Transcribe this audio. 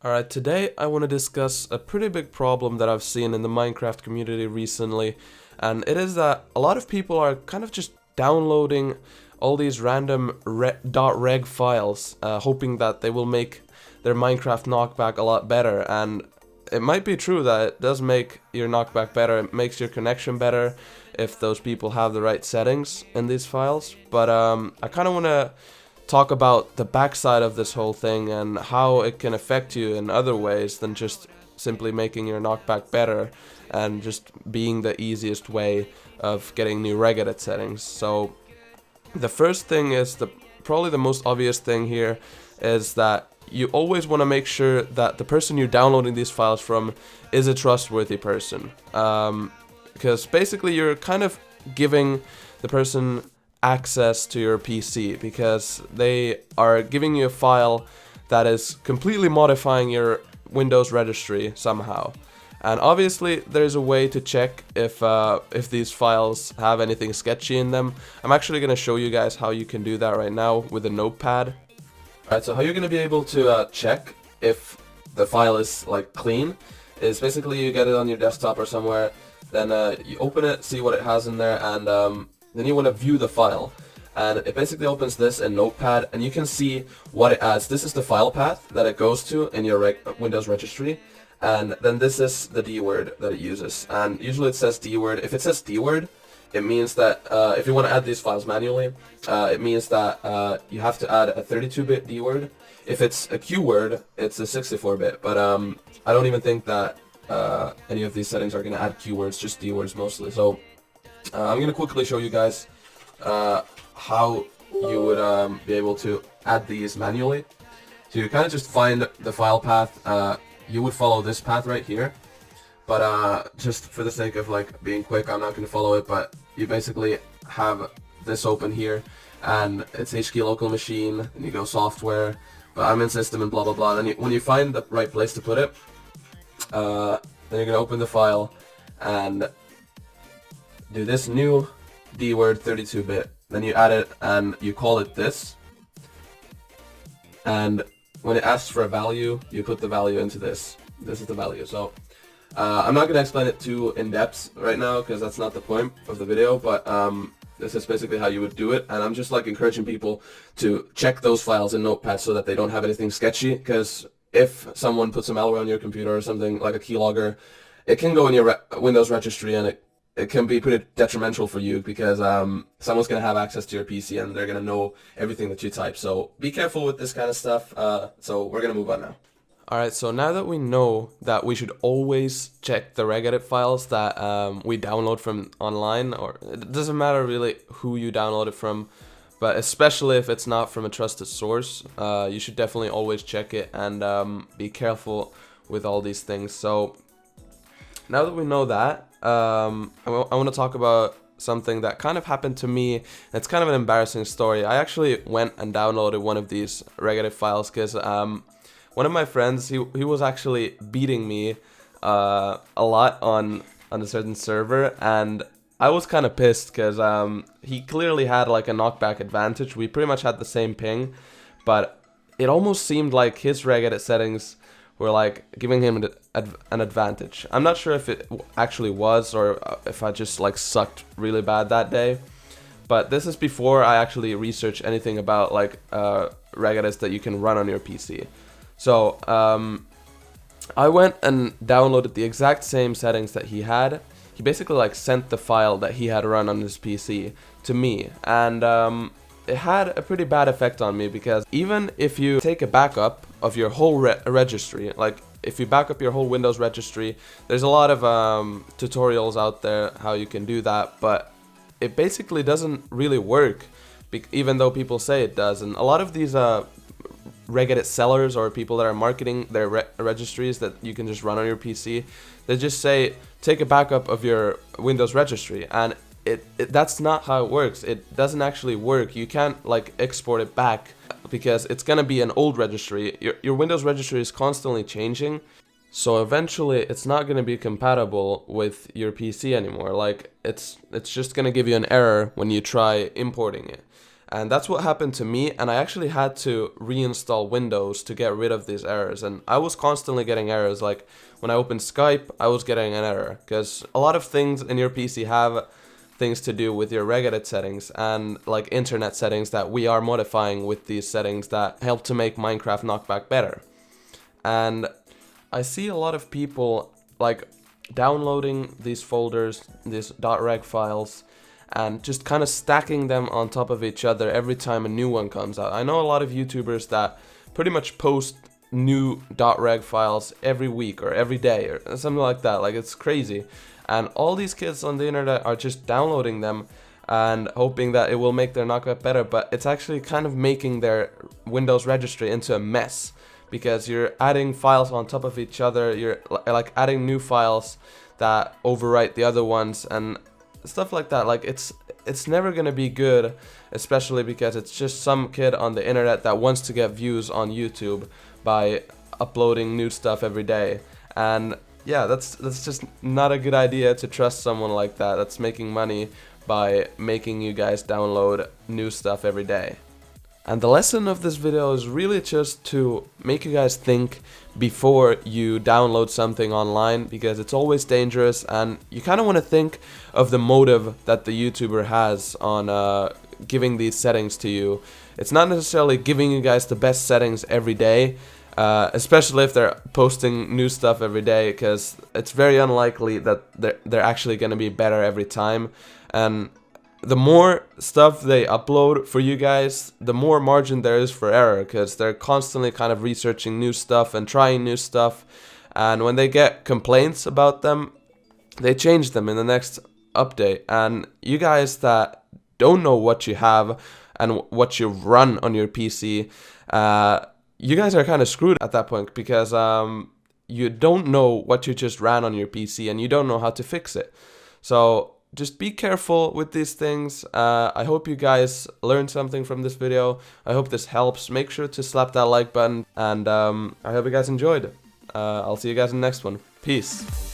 Alright, today I want to discuss a pretty big problem that I've seen in the Minecraft community recently, and it is that a lot of people are kind of just downloading all these random .reg files, hoping that they will make their Minecraft knockback a lot better, and it might be true that it does make your knockback better, it makes your connection better if those people have the right settings in these files, but I kind of want to talk about the backside of this whole thing and how it can affect you in other ways than just simply making your knockback better and just being the easiest way of getting new REGEDIT settings. So the first thing is probably the most obvious thing here is that you always want to make sure that the person you're downloading these files from is a trustworthy person, because basically you're kind of giving the person access to your PC because they are giving you a file that is completely modifying your Windows registry somehow. And obviously there's a way to check if these files have anything sketchy in them. I'm actually going to show you guys how you can do that right now with a notepad. Alright, so how you're going to be able to check if the file is like clean is basically you get it on your desktop or somewhere, then you open it, see what it has in there, and then you want to view the file, and it basically opens this in Notepad, and you can see what it adds. This is the file path that it goes to in your Windows registry, and then this is the D word that it uses. And usually it says D word. If it says D word, it means that if you want to add these files manually, it means that you have to add a 32-bit D word. If it's a Q word, it's a 64-bit. But I don't even think that any of these settings are going to add Q words, just D words mostly. So I'm going to quickly show you guys how you would be able to add these manually. So you kind of just find the file path. You would follow this path right here, but just for the sake of like being quick, I'm not going to follow it. But you basically have this open here, and it's HK local machine, and you go software, but I'm in system and blah blah blah. Then when you find the right place to put it, then you're going to open the file and do this new D word 32-bit, then you add it and you call it this, and when it asks for a value, you put the value into this. This is the value. So I'm not going to explain it too in depth right now because that's not the point of the video, but this is basically how you would do it, and I'm just like encouraging people to check those files in Notepad so that they don't have anything sketchy, because if someone puts a malware on your computer or something like a keylogger, it can go in your Windows registry, and it can be pretty detrimental for you because someone's going to have access to your PC and they're going to know everything that you type. So be careful with this kind of stuff. So we're going to move on now. Alright, so now that we know that we should always check the REGEDIT files that we download from online, or it doesn't matter really who you download it from, but especially if it's not from a trusted source, you should definitely always check it and be careful with all these things. So now that we know that, I want to talk about something that kind of happened to me. It's kind of an embarrassing story. I actually went and downloaded one of these REGEDIT files because one of my friends, he was actually beating me a lot on a certain server, and I was kind of pissed because he clearly had like a knockback advantage. We pretty much had the same ping, but it almost seemed like his REGEDIT settings were like giving him an advantage. I'm not sure if it actually was or if I just like sucked really bad that day, but this is before I actually researched anything about like REGEDITs that you can run on your PC. So I went and downloaded the exact same settings that he had. He basically like sent the file that he had run on his PC to me, and it had a pretty bad effect on me because even if you take a backup of your whole registry, like if you back up your whole Windows registry, there's a lot of tutorials out there how you can do that, but it basically doesn't really work, even though people say it does. And a lot of these REGEDIT sellers or people that are marketing their registries that you can just run on your PC, they just say take a backup of your Windows registry, and that's not how it works. It doesn't actually work. You can't like export it back because it's gonna be an old registry. Your Windows registry is constantly changing, so eventually it's not gonna be compatible with your PC anymore. Like it's just gonna give you an error when you try importing it. And that's what happened to me, and I actually had to reinstall Windows to get rid of these errors. And I was constantly getting errors, like when I opened Skype, I was getting an error, because a lot of things in your PC have things to do with your REGEDIT settings and like internet settings that we are modifying with these settings that help to make Minecraft Knockback better. And I see a lot of people like downloading these folders, these .reg files, and just kind of stacking them on top of each other every time a new one comes out. I know a lot of YouTubers that pretty much post new .reg files every week or every day or something like that. Like, it's crazy. And all these kids on the internet are just downloading them and hoping that it will make their knockback better, but it's actually kind of making their Windows registry into a mess, because you're adding files on top of each other, you're like adding new files that overwrite the other ones and stuff like that. Like, it's never gonna be good, especially because it's just some kid on the internet that wants to get views on YouTube by uploading new stuff every day. And yeah, that's just not a good idea to trust someone like that that's making money by making you guys download new stuff every day. And the lesson of this video is really just to make you guys think before you download something online, because it's always dangerous, and you kind of want to think of the motive that the YouTuber has on giving these settings to you. It's not necessarily giving you guys the best settings every day, especially if they're posting new stuff every day, because it's very unlikely that they're actually going to be better every time. And the more stuff they upload for you guys, the more margin there is for error, because they're constantly kind of researching new stuff and trying new stuff. And when they get complaints about them, they change them in the next update. And you guys that don't know what you have and what you run on your PC, you guys are kind of screwed at that point, because you don't know what you just ran on your PC and you don't know how to fix it. So just be careful with these things. I hope you guys learned something from this video. I hope this helps. Make sure to slap that like button, and I hope you guys enjoyed. I'll see you guys in the next one. Peace.